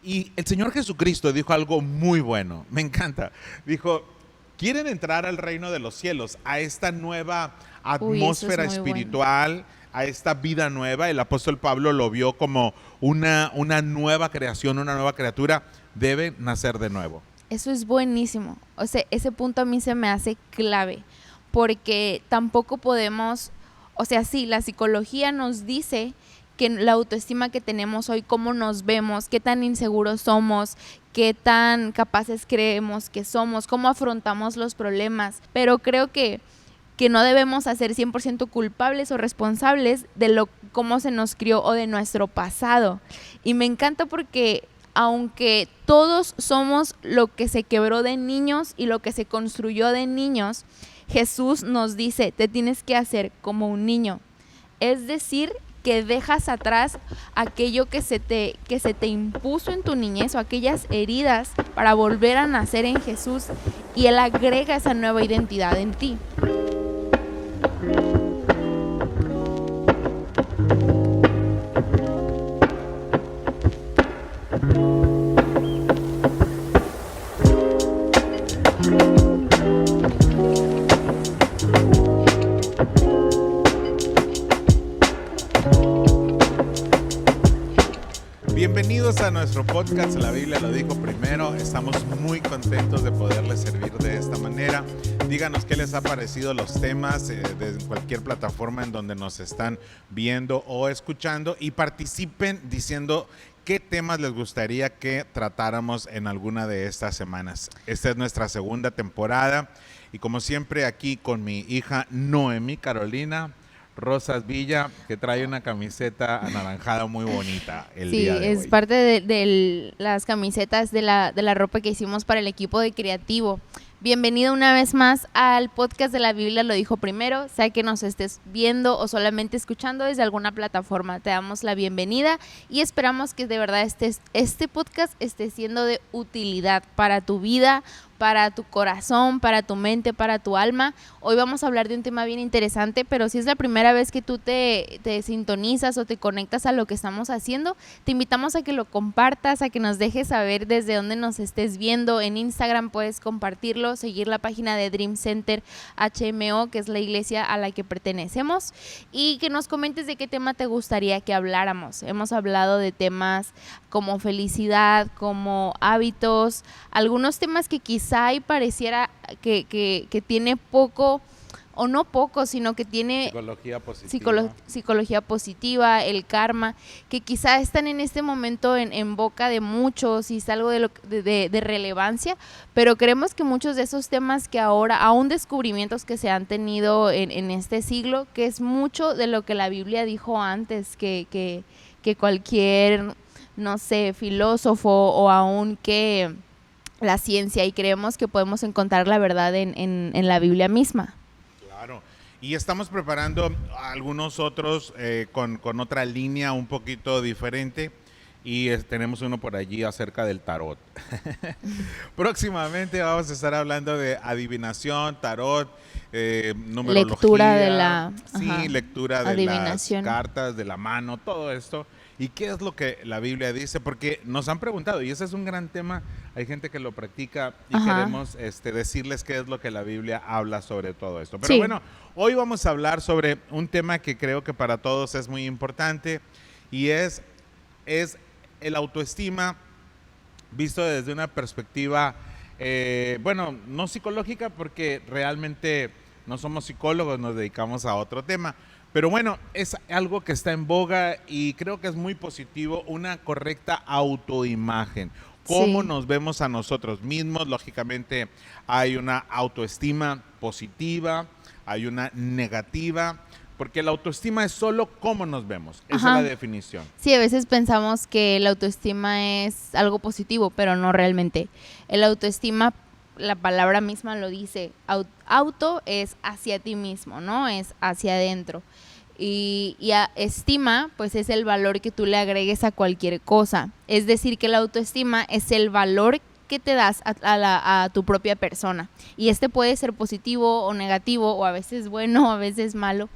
Y el Señor Jesucristo dijo algo muy bueno, me encanta. Dijo, ¿quieren entrar al reino de los cielos, a esta nueva Uy, eso es atmósfera muy bueno. espiritual, a esta vida nueva? El apóstol Pablo lo vio como una nueva creación, una nueva criatura. Debe nacer de nuevo. Eso es buenísimo. O sea, ese punto a mí se me hace clave, porque tampoco podemos, o sea, sí, la psicología nos dice que la autoestima que tenemos hoy, cómo nos vemos, qué tan inseguros somos, qué tan capaces creemos que somos, cómo afrontamos los problemas, pero creo que no debemos hacer 100% culpables o responsables de lo cómo se nos crió o de nuestro pasado. Y me encanta porque aunque todos somos lo que se quebró de niños y lo que se construyó de niños, Jesús nos dice, te tienes que hacer como un niño. Es decir, que dejas atrás aquello que se te impuso en tu niñez o aquellas heridas para volver a nacer en Jesús, y Él agrega esa nueva identidad en ti. Bienvenidos a nuestro podcast La Biblia lo dijo primero. Estamos muy contentos de poderles servir de esta manera. Díganos qué les ha parecido los temas de cualquier plataforma en donde nos están viendo o escuchando, y participen diciendo qué temas les gustaría que tratáramos en alguna de estas semanas. Esta es nuestra segunda temporada y como siempre aquí con mi hija Noemí Carolina Rosas Villa, que trae una camiseta anaranjada muy bonita el día Sí, de es hoy. parte de las camisetas de la ropa que hicimos para el equipo de creativo. Bienvenido una vez más al podcast de La Biblia lo dijo primero. Sea que nos estés viendo o solamente escuchando desde alguna plataforma, te damos la bienvenida y esperamos que de verdad este podcast esté siendo de utilidad para tu vida, para tu corazón, para tu mente, para tu alma. Hoy vamos a hablar de un tema bien interesante, pero si es la primera vez que tú te sintonizas o te conectas a lo que estamos haciendo, te invitamos a que lo compartas, a que nos dejes saber desde dónde nos estés viendo. En Instagram puedes compartirlo, seguir la página de Dream Center HMO, que es la iglesia a la que pertenecemos, y que nos comentes de qué tema te gustaría que habláramos. Hemos hablado de temas como felicidad, como hábitos, algunos temas que quizá y pareciera que tiene poco, o no poco, sino que tiene Psicología positiva. psicología positiva, el karma, que quizá están en este momento en boca de muchos y es algo de relevancia, pero creemos que muchos de esos temas que ahora, aún descubrimientos que se han tenido en este siglo, que es mucho de lo que la Biblia dijo antes, que cualquier, no sé, filósofo o aún que la ciencia, y creemos que podemos encontrar la verdad en la Biblia misma. Claro. Y estamos preparando algunos otros con otra línea un poquito diferente. Y tenemos uno por allí acerca del tarot. Próximamente vamos a estar hablando de adivinación, tarot, numerología. Lectura de la Sí, lectura de adivinación. las cartas, de la mano, todo esto. ¿Y qué es lo que la Biblia dice? Porque nos han preguntado, y ese es un gran tema. Hay gente que lo practica y queremos decirles qué es lo que la Biblia habla sobre todo esto. Pero Sí. bueno, hoy vamos a hablar sobre un tema que creo que para todos es muy importante, y es el autoestima visto desde una perspectiva, bueno, no psicológica, porque realmente no somos psicólogos, nos dedicamos a otro tema. Pero bueno, es algo que está en boga y creo que es muy positivo, una correcta autoimagen. Cómo Sí. nos vemos a nosotros mismos. Lógicamente hay una autoestima positiva, hay una negativa, porque la autoestima es solo cómo nos vemos. Esa es la definición. Sí, a veces pensamos que la autoestima es algo positivo, pero no realmente. El autoestima, la palabra misma lo dice, auto es hacia ti mismo, ¿no? Es hacia adentro. Y estima, pues es el valor que tú le agregues a cualquier cosa. Es decir, que la autoestima es el valor que te das a tu propia persona. Y este puede ser positivo o negativo, o a veces bueno, a veces malo.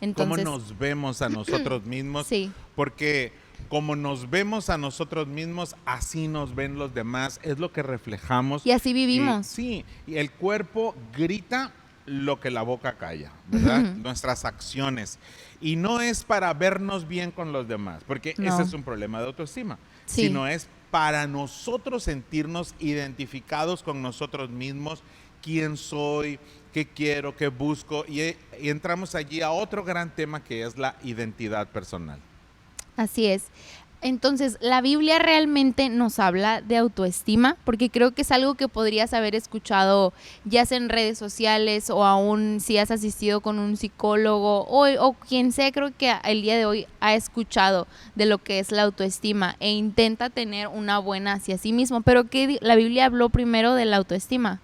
Entonces, cómo nos vemos a nosotros mismos, sí. porque como nos vemos a nosotros mismos, así nos ven los demás, es lo que reflejamos. Y así vivimos. Sí, y el cuerpo grita lo que la boca calla, ¿verdad? Ujú. Nuestras acciones. Y no es para vernos bien con los demás, porque No. ese es un problema de autoestima, Sí. sino es para nosotros sentirnos identificados con nosotros mismos, quién soy, qué quiero, qué busco, y entramos allí a otro gran tema que es la identidad personal. Así es. Entonces, ¿la Biblia realmente nos habla de autoestima? Porque creo que es algo que podrías haber escuchado ya sea en redes sociales o aún si has asistido con un psicólogo o quien sea, creo que el día de hoy ha escuchado de lo que es la autoestima e intenta tener una buena hacia sí mismo. Pero que la Biblia habló primero de la autoestima.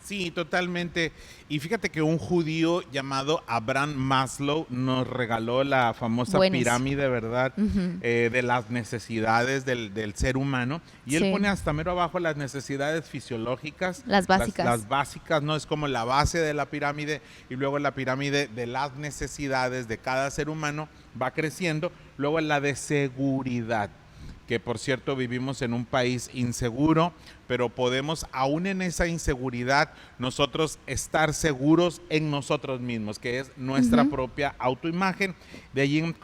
Sí, totalmente. Y fíjate que un judío llamado Abraham Maslow nos regaló la famosa Buenísimo. pirámide, ¿verdad? Ujú. De las necesidades del ser humano. Y él Sí. pone hasta mero abajo las necesidades fisiológicas. Las básicas. Las básicas, ¿no? Es como la base de la pirámide y luego la pirámide de las necesidades de cada ser humano va creciendo. Luego la de seguridad, que por cierto vivimos en un país inseguro, pero podemos aún en esa inseguridad nosotros estar seguros en nosotros mismos, que es nuestra Ujú. propia autoimagen. De allí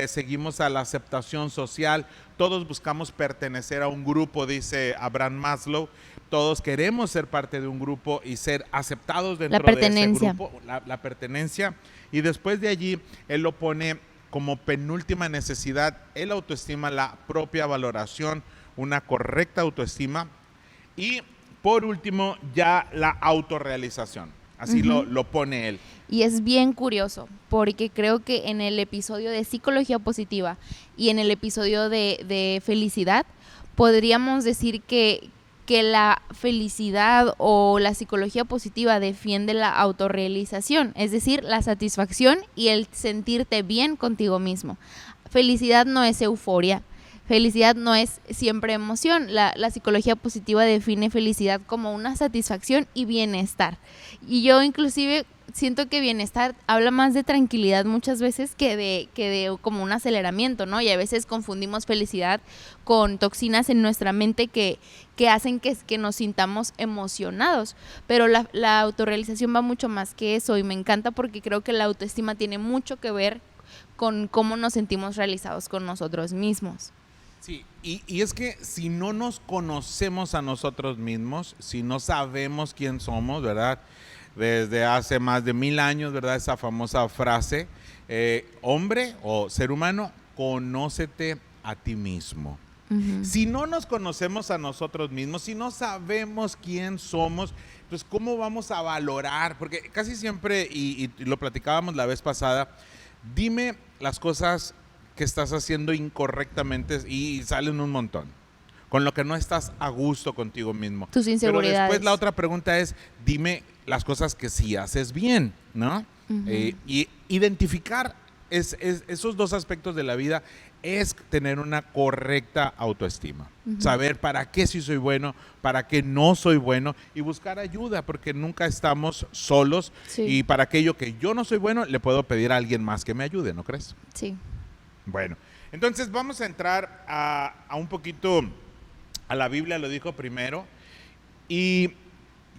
seguimos a la aceptación social, todos buscamos pertenecer a un grupo, dice Abraham Maslow, todos queremos ser parte de un grupo y ser aceptados dentro de ese pertenencia. grupo, la pertenencia, y después de allí él lo pone como penúltima necesidad, el autoestima, la propia valoración, una correcta autoestima. Y por último, ya la autorrealización. Así Ujú. lo pone él. Y es bien curioso, porque creo que en el episodio de psicología positiva y en el episodio de felicidad, podríamos decir que la felicidad o la psicología positiva defiende la autorrealización, es decir, la satisfacción y el sentirte bien contigo mismo. Felicidad no es euforia. Felicidad no es siempre emoción. La psicología positiva define felicidad como una satisfacción y bienestar. Y yo inclusive siento que bienestar habla más de tranquilidad muchas veces que de como un aceleramiento, ¿no? Y a veces confundimos felicidad con toxinas en nuestra mente que hacen que nos sintamos emocionados. Pero la autorrealización va mucho más que eso y me encanta porque creo que la autoestima tiene mucho que ver con cómo nos sentimos realizados con nosotros mismos. Sí, y es que si no nos conocemos a nosotros mismos, si no sabemos quién somos, ¿verdad? Desde hace más de 1000 años, ¿verdad? Esa famosa frase, hombre o ser humano, conócete a ti mismo. Uh-huh. Si no nos conocemos a nosotros mismos, si no sabemos quién somos, pues ¿cómo vamos a valorar? Porque casi siempre, y lo platicábamos la vez pasada, dime las cosas que estás haciendo incorrectamente y salen un montón, con lo que no estás a gusto contigo mismo. Tus inseguridades. Pero después la otra pregunta es, dime las cosas que sí haces bien, ¿no? Uh-huh. Y identificar esos dos aspectos de la vida es tener una correcta autoestima. Uh-huh. Saber para qué sí soy bueno, para qué no soy bueno y buscar ayuda, porque nunca estamos solos. Sí. Y para aquello que yo no soy bueno, le puedo pedir a alguien más que me ayude, ¿no crees? Sí. Bueno, entonces vamos a entrar a un poquito a la Biblia, lo dijo primero, y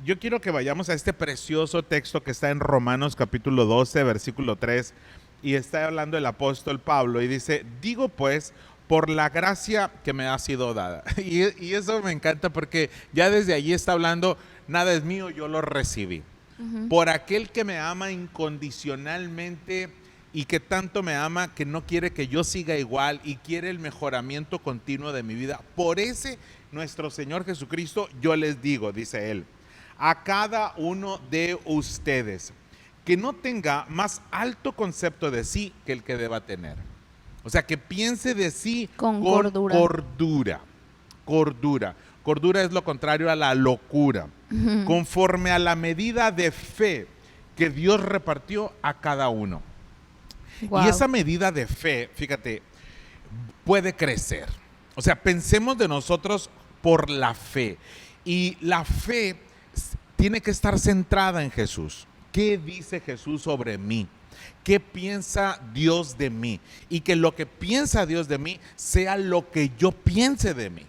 yo quiero que vayamos a este precioso texto que está en Romanos capítulo 12, versículo 3, y está hablando el apóstol Pablo, y dice, digo pues, por la gracia que me ha sido dada. Y eso me encanta porque ya desde allí está hablando, nada es mío, yo lo recibí. Uh-huh. Por aquel que me ama incondicionalmente y que tanto me ama que no quiere que yo siga igual y quiere el mejoramiento continuo de mi vida. Por ese nuestro Señor Jesucristo yo les digo, dice él, a cada uno de ustedes que no tenga más alto concepto de sí que el que deba tener. O sea, que piense de sí Con cordura. Cordura es lo contrario a la locura. Uh-huh. Conforme a la medida de fe que Dios repartió a cada uno. Wow. Y esa medida de fe, fíjate, puede crecer. O sea, pensemos de nosotros por la fe. Y la fe tiene que estar centrada en Jesús. ¿Qué dice Jesús sobre mí? ¿Qué piensa Dios de mí? Y que lo que piensa Dios de mí sea lo que yo piense de mí.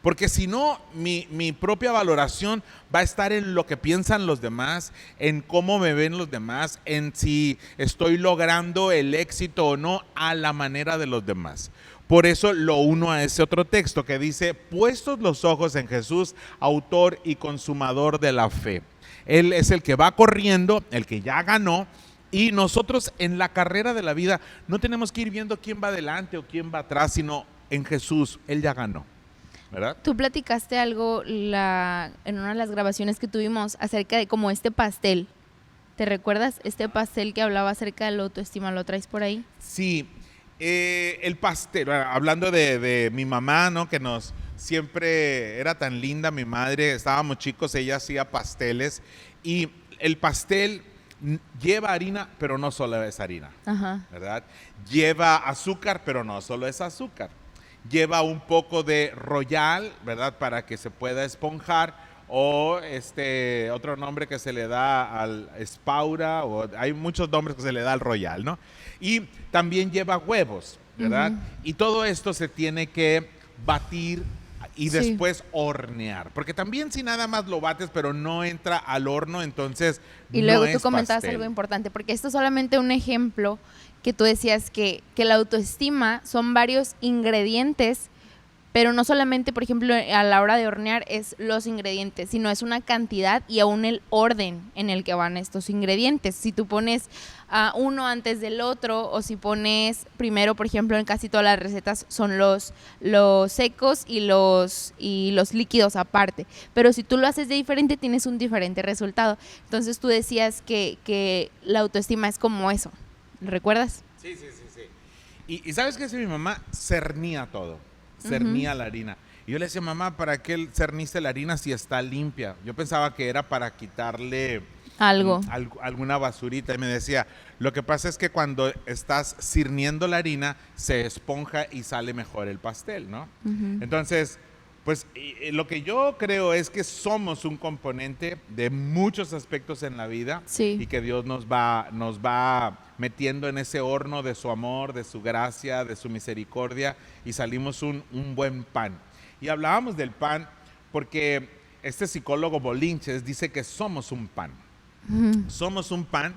Porque si no, mi propia valoración va a estar en lo que piensan los demás, en cómo me ven los demás, en si estoy logrando el éxito o no a la manera de los demás. Por eso lo uno a ese otro texto que dice, puestos los ojos en Jesús, autor y consumador de la fe. Él es el que va corriendo, el que ya ganó, y nosotros en la carrera de la vida no tenemos que ir viendo quién va adelante o quién va atrás, sino en Jesús, Él ya ganó. ¿Verdad? Tú platicaste algo en una de las grabaciones que tuvimos acerca de como este pastel. ¿Te recuerdas este pastel que hablaba acerca de la autoestima? ¿Lo traes por ahí? Sí, el pastel, hablando de mi mamá, ¿no? Que siempre era tan linda mi madre, estábamos chicos, ella hacía pasteles y el pastel lleva harina, pero no solo es harina, Ajá. ¿verdad? Lleva azúcar, pero no solo es azúcar. Lleva un poco de royal, ¿verdad? Para que se pueda esponjar, o otro nombre que se le da al espaura, o hay muchos nombres que se le da al royal, ¿no? Y también lleva huevos, ¿verdad? Y todo esto se tiene que batir y después hornear, porque también si nada más lo bates pero no entra al horno, entonces y luego no tú es comentabas pastel. algo importante, porque esto es solamente un ejemplo que tú decías que la autoestima son varios ingredientes, pero no solamente, por ejemplo, a la hora de hornear es los ingredientes, sino es una cantidad y aún el orden en el que van estos ingredientes. Si tú pones uno antes del otro, o si pones primero, por ejemplo, en casi todas las recetas son los secos y los líquidos aparte, pero si tú lo haces de diferente tienes un diferente resultado. Entonces tú decías que la autoestima es como eso. ¿Recuerdas? Sí. Y ¿sabes qué hace mi mamá? Cernía todo, cernía la harina. Y yo le decía, mamá, ¿para qué cerniste la harina si está limpia? Yo pensaba que era para quitarle alguna basurita. Y me decía, lo que pasa es que cuando estás cirniendo la harina, se esponja y sale mejor el pastel, ¿no? Entonces, pues lo que yo creo es que somos un componente de muchos aspectos en la vida, sí, y que Dios nos va metiendo en ese horno de su amor, de su gracia, de su misericordia, y salimos un buen pan. Y hablábamos del pan porque este psicólogo Bolinches dice que somos un pan. Somos un pan,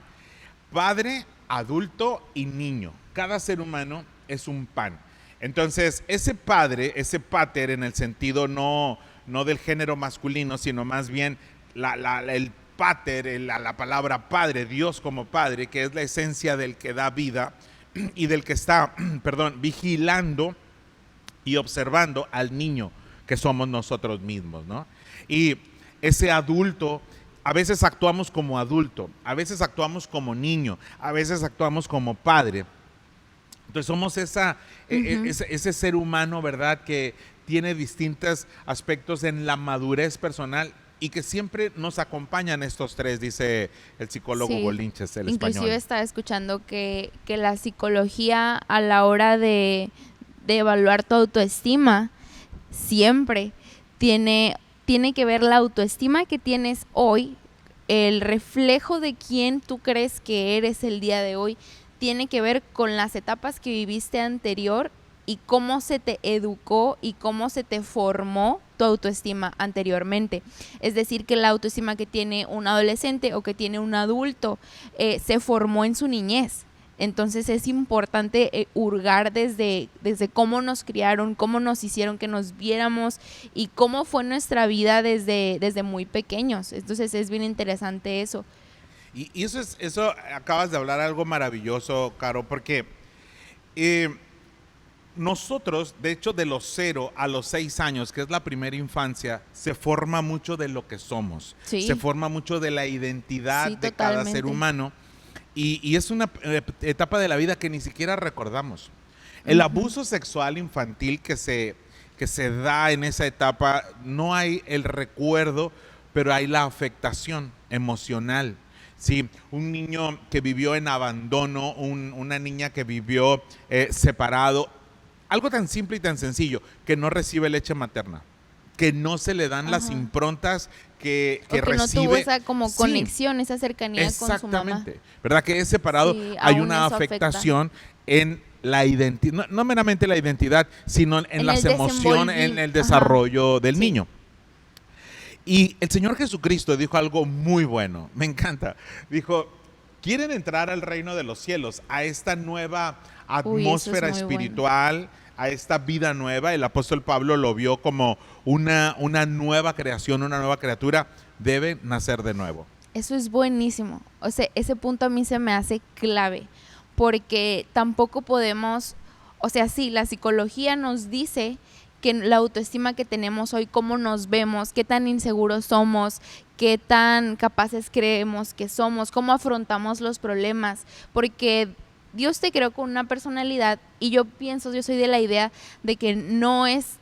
padre, adulto y niño. Cada ser humano es un pan. Entonces, ese padre, ese pater, en el sentido no del género masculino, sino más bien el pater, la palabra padre, Dios como padre, que es la esencia del que da vida y del que está, vigilando y observando al niño que somos nosotros mismos, ¿no? Y ese adulto, a veces actuamos como adulto, a veces actuamos como niño, a veces actuamos como padre. Entonces somos ese ser humano, ¿verdad?, que tiene distintos aspectos en la madurez personal y que siempre nos acompañan estos tres, dice el psicólogo Bolinches, el Inclusive español. estaba escuchando que la psicología a la hora de evaluar tu autoestima siempre tiene que ver la autoestima que tienes hoy, el reflejo de quién tú crees que eres el día de hoy, tiene que ver con las etapas que viviste anterior y cómo se te educó y cómo se te formó tu autoestima anteriormente. Es decir, que la autoestima que tiene un adolescente o que tiene un adulto se formó en su niñez. Entonces es importante hurgar desde cómo nos criaron, cómo nos hicieron que nos viéramos y cómo fue nuestra vida desde muy pequeños. Entonces es bien interesante eso. Y eso acabas de hablar algo maravilloso, Caro, porque nosotros, de hecho, de los 0 a los 6 años, que es la primera infancia, se forma mucho de lo que somos. Sí. Se forma mucho de la identidad de cada ser humano. Y es una etapa de la vida que ni siquiera recordamos. El abuso sexual infantil que se da en esa etapa, no hay el recuerdo, pero hay la afectación emocional. Sí, un niño que vivió en abandono, una niña que vivió separado, algo tan simple y tan sencillo, que no recibe leche materna. que no se le dan las improntas que o que recibe. no tuvo esa como Sí, conexión, esa cercanía con su mamá. exactamente, ¿verdad? Que es separado, Sí, hay aún una eso afecta. afectación en la identidad, no meramente la identidad, sino en En las el emociones, en el desenvolvi- desarrollo del Sí. niño. Y el Señor Jesucristo dijo algo muy bueno, me encanta. Dijo, ¿quieren entrar al reino de los cielos, a esta nueva atmósfera muy bueno. espiritual, a esta vida nueva? El apóstol Pablo lo vio como una nueva creación, una nueva criatura. Debe nacer de nuevo. Eso es buenísimo. O sea, ese punto a mí se me hace clave, porque tampoco podemos, o sea, sí, la psicología nos dice que la autoestima que tenemos hoy, cómo nos vemos, qué tan inseguros somos, qué tan capaces creemos que somos, cómo afrontamos los problemas, porque Dios te creó con una personalidad y yo soy de la idea de que no es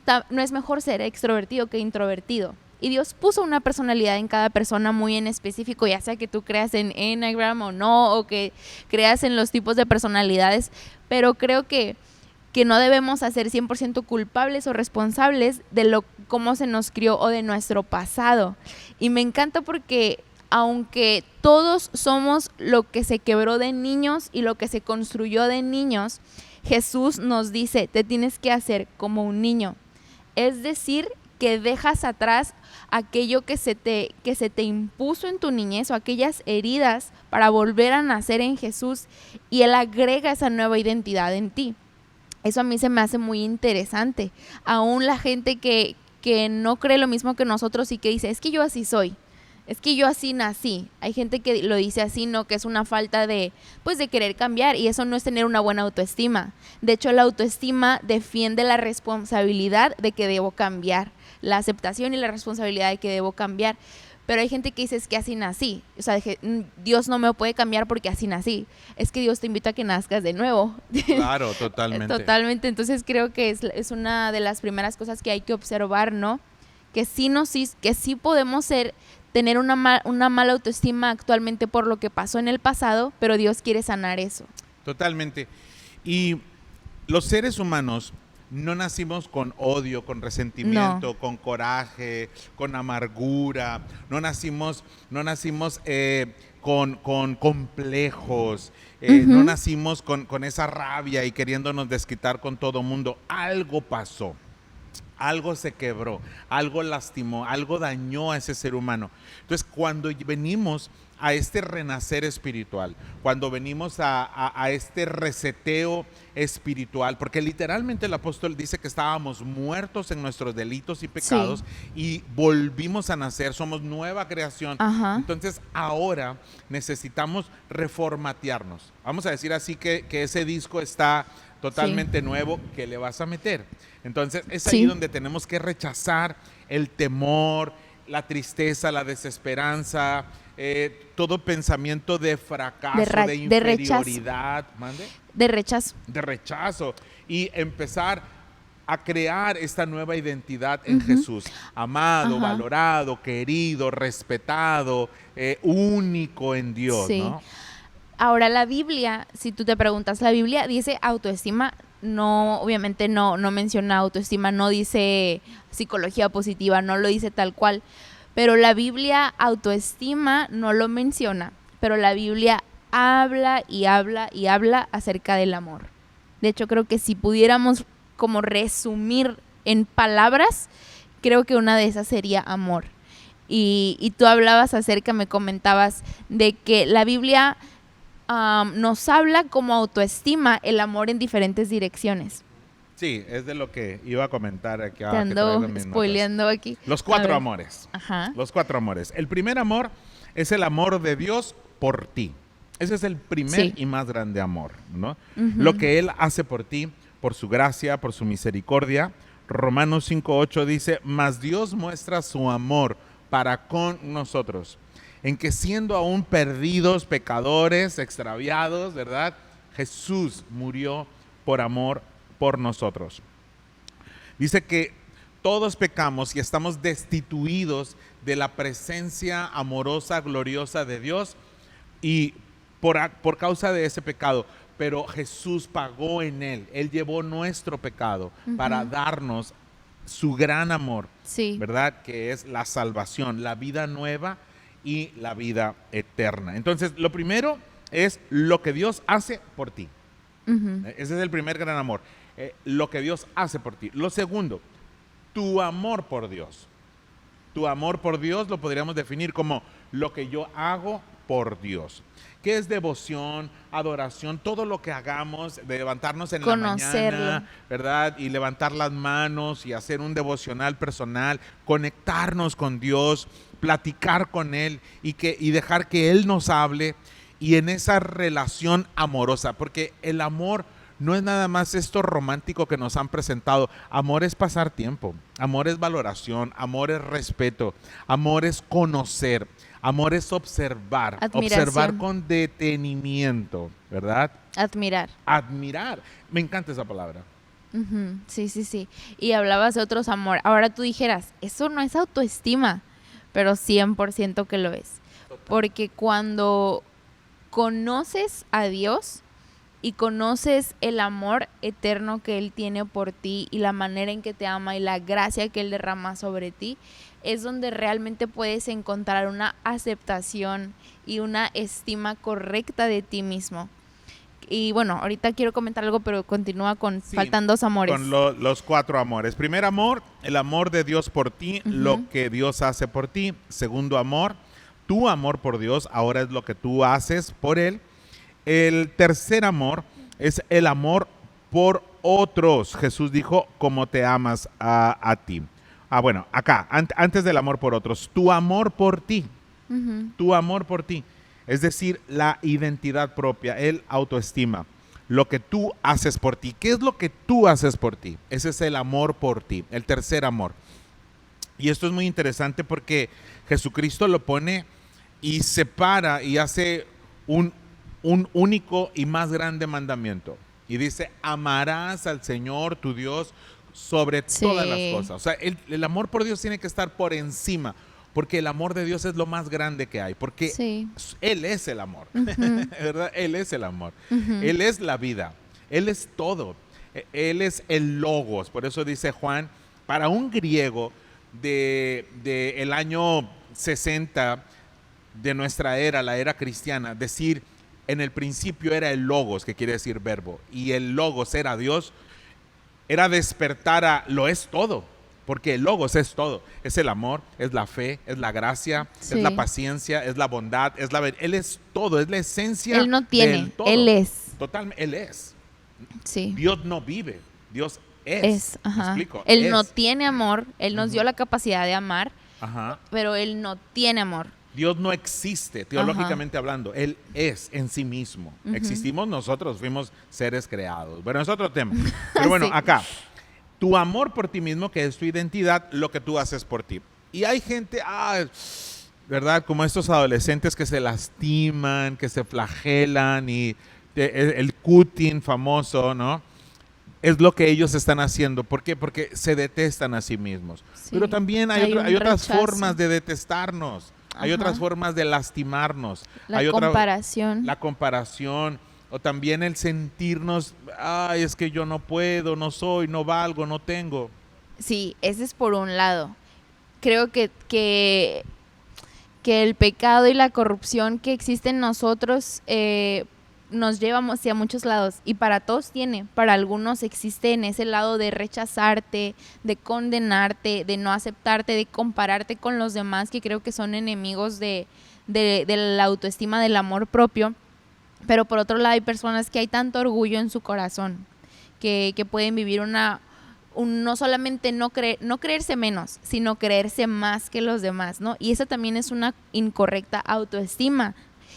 mejor ser extrovertido que introvertido. Y Dios puso una personalidad en cada persona muy en específico, ya sea que tú creas en Enneagram o no, o que creas en los tipos de personalidades, pero creo que no debemos hacer 100% culpables o responsables de cómo se nos crió o de nuestro pasado. Y me encanta porque aunque todos somos lo que se quebró de niños y lo que se construyó de niños, Jesús nos dice, te tienes que hacer como un niño. Es decir, que dejas atrás aquello que se te impuso en tu niñez o aquellas heridas para volver a nacer en Jesús, y Él agrega esa nueva identidad en ti. Eso a mí se me hace muy interesante. Aún la gente que no cree lo mismo que nosotros y que dice, es que yo así soy, es que yo así nací. Hay gente que lo dice así, no, que es una falta de querer cambiar, y eso no es tener una buena autoestima. De hecho, la autoestima defiende la responsabilidad de que debo cambiar, la aceptación y la responsabilidad de que debo cambiar. Pero hay gente que dice, es que así nací, o sea, Dios no me puede cambiar porque así nací. Es que Dios te invita a que nazcas de nuevo. Claro, totalmente. Totalmente. Entonces creo que es una de las primeras cosas que hay que observar, ¿no? Que sí podemos tener una mala autoestima actualmente por lo que pasó en el pasado, pero Dios quiere sanar eso. Totalmente. Y los seres humanos no nacimos con odio, con resentimiento, con coraje, con amargura. No nacimos con complejos. No nacimos con esa rabia y queriéndonos desquitar con todo mundo. Algo pasó. Algo se quebró, algo lastimó, algo dañó a ese ser humano. Entonces, cuando venimos a este renacer espiritual, cuando venimos a este reseteo espiritual, porque literalmente el apóstol dice que estábamos muertos en nuestros delitos y pecados, sí, y volvimos a nacer, somos nueva creación. Ajá. Entonces, ahora necesitamos reformatearnos. Vamos a decir así que ese disco está totalmente nuevo, que le vas a meter. Entonces es ahí donde tenemos que rechazar el temor, la tristeza, la desesperanza, todo pensamiento de fracaso, de inferioridad, de rechazo, y empezar a crear esta nueva identidad en Jesús, amado, valorado, querido, respetado, único en Dios, ¿no? Ahora la Biblia, si tú te preguntas, la Biblia dice autoestima, no, obviamente no menciona autoestima, no dice psicología positiva, no lo dice tal cual, pero la Biblia autoestima no lo menciona, pero la Biblia habla y habla y habla acerca del amor. De hecho, creo que si pudiéramos como resumir en palabras, creo que una de esas sería amor. Y tú me comentabas de que la Biblia nos habla como autoestima el amor en diferentes direcciones. Sí, es de lo que iba a comentar aquí. Te ando spoileando aquí. Los 4 amores. Ajá. Los 4 amores. El primer amor es el amor de Dios por ti. Ese es el primer y más grande amor, ¿no? Lo que Él hace por ti, por su gracia, por su misericordia. Romanos 5:8 dice, mas Dios muestra su amor para con nosotros, en que siendo aún perdidos, pecadores, extraviados, ¿verdad? Jesús murió por amor por nosotros. Dice que todos pecamos y estamos destituidos de la presencia amorosa, gloriosa de Dios, y por causa de ese pecado, pero Jesús pagó en Él. Él llevó nuestro pecado para darnos su gran amor, Sí. ¿verdad? Que es la salvación, la vida nueva y la vida eterna. Entonces, lo primero es lo que Dios hace por ti. Ujú. Ese es el primer gran amor, lo que Dios hace por ti. Lo segundo, tu amor por Dios. Tu amor por Dios lo podríamos definir como lo que yo hago por Dios. ¿Qué es devoción, adoración? Todo lo que hagamos, de levantarnos en Conocerlo. la mañana, ¿verdad? Y levantar las manos y hacer un devocional personal, conectarnos con Dios, platicar con Él y dejar que Él nos hable, y en esa relación amorosa, porque el amor no es nada más esto romántico que nos han presentado. Amor es pasar tiempo, amor es valoración, amor es respeto, amor es conocer, amor es observar, Admiración. observar con detenimiento, ¿verdad? Admirar. Admirar. Me encanta esa palabra. Ujú. Sí, sí, sí. Y hablabas de otros amor. Ahora tú dijeras, eso no es autoestima, pero 100% que lo es. Porque cuando conoces a Dios y conoces el amor eterno que Él tiene por ti y la manera en que te ama y la gracia que Él derrama sobre ti, es donde realmente puedes encontrar una aceptación y una estima correcta de ti mismo. Y bueno, ahorita quiero comentar algo, pero continúa con Sí, faltan 2 amores. Con los 4 amores. Primer amor, el amor de Dios por ti, lo que Dios hace por ti. Segundo amor, tu amor por Dios, ahora es lo que tú haces por Él. El tercer amor es el amor por otros. Jesús dijo, como te amas a ti. Bueno, acá, antes del amor por otros, tu amor por ti. Ujú. Tu amor por ti. Es decir, la identidad propia, el autoestima. Lo que tú haces por ti. ¿Qué es lo que tú haces por ti? Ese es el amor por ti, el tercer amor. Y esto es muy interesante porque Jesucristo lo pone y separa y hace un único y más grande mandamiento. Y dice, amarás al Señor tu Dios sobre Sí. todas las cosas. O sea, el amor por Dios tiene que estar por encima, porque el amor de Dios es lo más grande que hay, porque Sí. Él es el amor, Ujú. ¿verdad? Él es el amor, Ujú. Él es la vida, Él es todo, Él es el logos. Por eso dice Juan, para un griego de el año 60 de nuestra era, la era cristiana, decir en el principio era el logos, que quiere decir verbo, y el logos era Dios, era despertar a lo es todo, porque el logos es todo, es el amor, es la fe, es la gracia, Sí. es la paciencia, es la bondad, es Él es todo, es la esencia. Él no tiene, del todo. Él es. Totalmente, Él es. Sí. Dios no vive, Dios es. Es, ¿Me ajá. explico? Él Es. no tiene amor, Él nos dio la capacidad de amar, Ajá. pero Él no tiene amor. Dios no existe, teológicamente hablando. Él es en sí mismo. Ujú. Existimos nosotros, fuimos seres creados. Bueno, es otro tema. Pero bueno, Sí. acá, tu amor por ti mismo, que es tu identidad, lo que tú haces por ti. Y hay gente, ¿verdad? Como estos adolescentes que se lastiman, que se flagelan y el cutting famoso, ¿no? Es lo que ellos están haciendo. ¿Por qué? Porque se detestan a sí mismos. Sí. Pero también hay un otras rechazo. formas de detestarnos. Hay Ajá. otras formas de lastimarnos. La Hay comparación. la comparación, o también el sentirnos, es que yo no puedo, no soy, no valgo, no tengo. Sí, ese es por un lado. Creo que el pecado y la corrupción que existe en nosotros nos lleva hacia muchos lados, y para todos tiene. Para algunos existe en ese lado de rechazarte, de condenarte, de no aceptarte, de compararte con los demás, que creo que son enemigos de la autoestima, del amor propio. Pero por otro lado hay personas que hay tanto orgullo en su corazón que pueden vivir no solamente no creerse menos, sino creerse más que los demás, ¿no? Y eso también es una incorrecta autoestima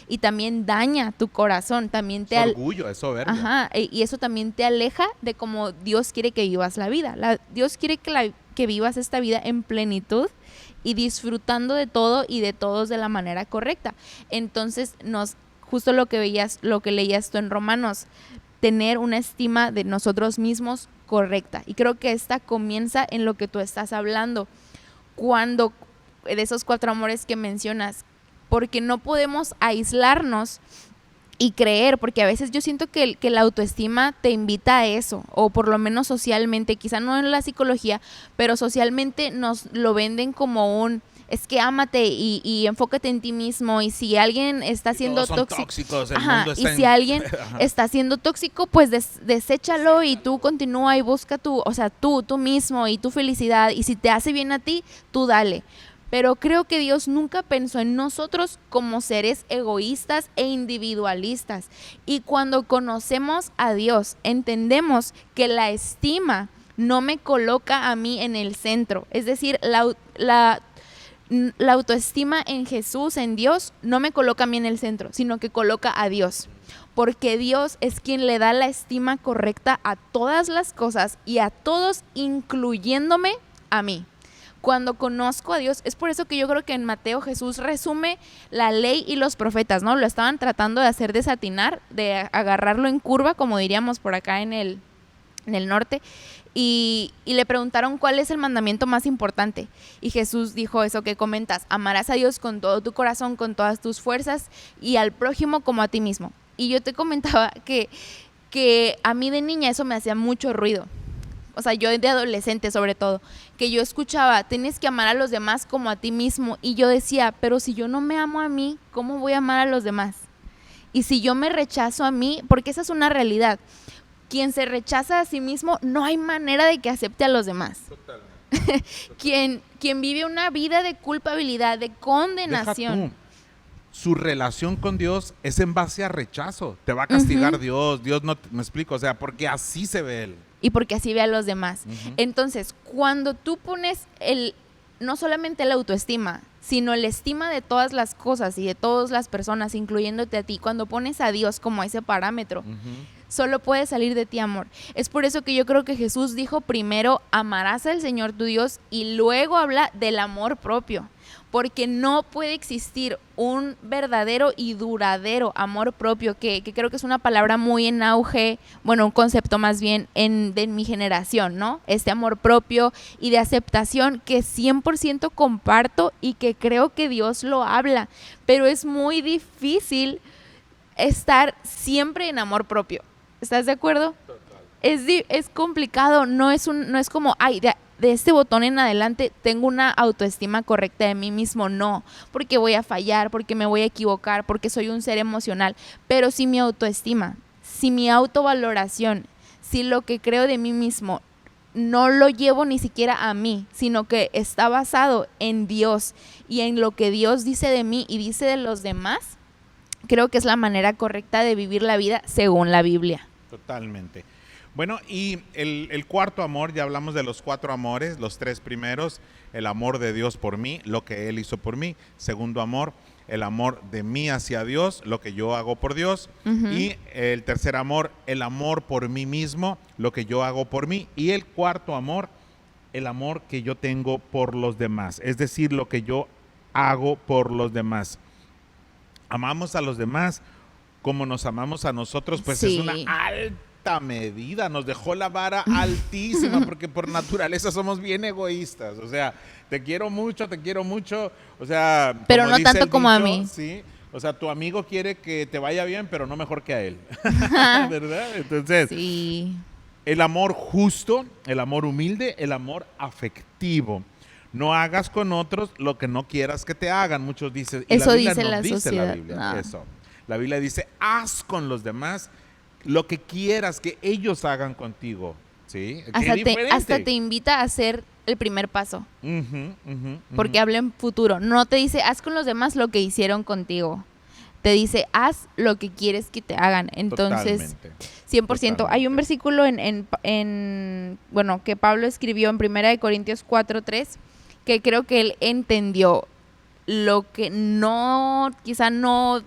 y también daña tu corazón, también te Es orgullo, es soberbia. Ajá, y eso también te aleja de cómo Dios quiere que vivas la vida. Dios quiere que vivas esta vida en plenitud y disfrutando de todo y de todos de la manera correcta. Entonces, justo lo que leías tú en Romanos, tener una estima de nosotros mismos correcta. Y creo que esta comienza en lo que tú estás hablando, cuando de esos 4 amores que mencionas, porque no podemos aislarnos y creer, porque a veces yo siento que la autoestima te invita a eso, o por lo menos socialmente, quizá no en la psicología, pero socialmente nos lo venden como es que ámate y enfócate en ti mismo, y si alguien está siendo tóxico, y si alguien está siendo tóxico, pues deséchalo y tú continúa y busca tú mismo y tu felicidad, y si te hace bien a ti, tú dale. Pero creo que Dios nunca pensó en nosotros como seres egoístas e individualistas. Y cuando conocemos a Dios, entendemos que la estima no me coloca a mí en el centro. Es decir, la autoestima en Jesús, en Dios, no me coloca a mí en el centro, sino que coloca a Dios. Porque Dios es quien le da la estima correcta a todas las cosas y a todos, incluyéndome a mí. Cuando conozco a Dios, es por eso que yo creo que en Mateo Jesús resume la ley y los profetas, ¿no? Lo estaban tratando de hacer desatinar, de agarrarlo en curva, como diríamos por acá en el norte, y le preguntaron cuál es el mandamiento más importante. Y Jesús dijo eso que comentas: amarás a Dios con todo tu corazón, con todas tus fuerzas, y al prójimo como a ti mismo. Y yo te comentaba que a mí de niña eso me hacía mucho ruido. O sea, yo de adolescente sobre todo, que yo escuchaba, tienes que amar a los demás como a ti mismo. Y yo decía, pero si yo no me amo a mí, ¿cómo voy a amar a los demás? Y si yo me rechazo a mí, porque esa es una realidad. Quien se rechaza a sí mismo, no hay manera de que acepte a los demás. Totalmente. Quien vive una vida de culpabilidad, de condenación. Su relación con Dios es en base a rechazo. Te va a castigar Dios no, me explico, o sea, porque así se ve Él. Y porque así ve a los demás. Entonces, cuando tú pones no solamente la autoestima, sino la estima de todas las cosas y de todas las personas, incluyéndote a ti, cuando pones a Dios como ese parámetro, solo puede salir de ti amor. Es por eso que yo creo que Jesús dijo primero, amarás al Señor tu Dios, y luego habla del amor propio. Porque no puede existir un verdadero y duradero amor propio, que creo que es una palabra muy en auge, bueno, un concepto más bien de mi generación, ¿no? Este amor propio y de aceptación que 100% comparto y que creo que Dios lo habla, pero es muy difícil estar siempre en amor propio. ¿Estás de acuerdo? Total. Es complicado, no es como, ay, de este botón en adelante tengo una autoestima correcta de mí mismo, no, porque voy a fallar, porque me voy a equivocar, porque soy un ser emocional. Pero si mi autoestima, si mi autovaloración, si lo que creo de mí mismo no lo llevo ni siquiera a mí, sino que está basado en Dios y en lo que Dios dice de mí y dice de los demás, creo que es la manera correcta de vivir la vida según la Biblia. Totalmente. Bueno, y el cuarto amor, ya hablamos de los 4 amores, los 3 primeros, el amor de Dios por mí, lo que Él hizo por mí. Segundo amor, el amor de mí hacia Dios, lo que yo hago por Dios. Y el tercer amor, el amor por mí mismo, lo que yo hago por mí. Y el cuarto amor, el amor que yo tengo por los demás, es decir, lo que yo hago por los demás. Amamos a los demás como nos amamos a nosotros, pues sí. Es una alta medida, nos dejó la vara altísima porque por naturaleza somos bien egoístas, o sea, te quiero mucho, o sea, pero no tanto como a mí. Sí, o sea, tu amigo quiere que te vaya bien, pero no mejor que a él, ¿verdad? Entonces, sí. El amor justo, el amor humilde, el amor afectivo. No hagas con otros lo que no quieras que te hagan. Muchos dicen, y eso la Biblia dice no la dice sociedad. La Biblia, eso. La Biblia dice, haz con los demás lo que quieras que ellos hagan contigo. ¿Sí? Hasta te invita a hacer el primer paso. Porque habla en futuro. No te dice, haz con los demás lo que hicieron contigo. Te dice, haz lo que quieres que te hagan. Entonces, totalmente. 100%. Totalmente. Hay un versículo que Pablo escribió en 1 Corintios 4:3, que creo que él entendió lo que quizá no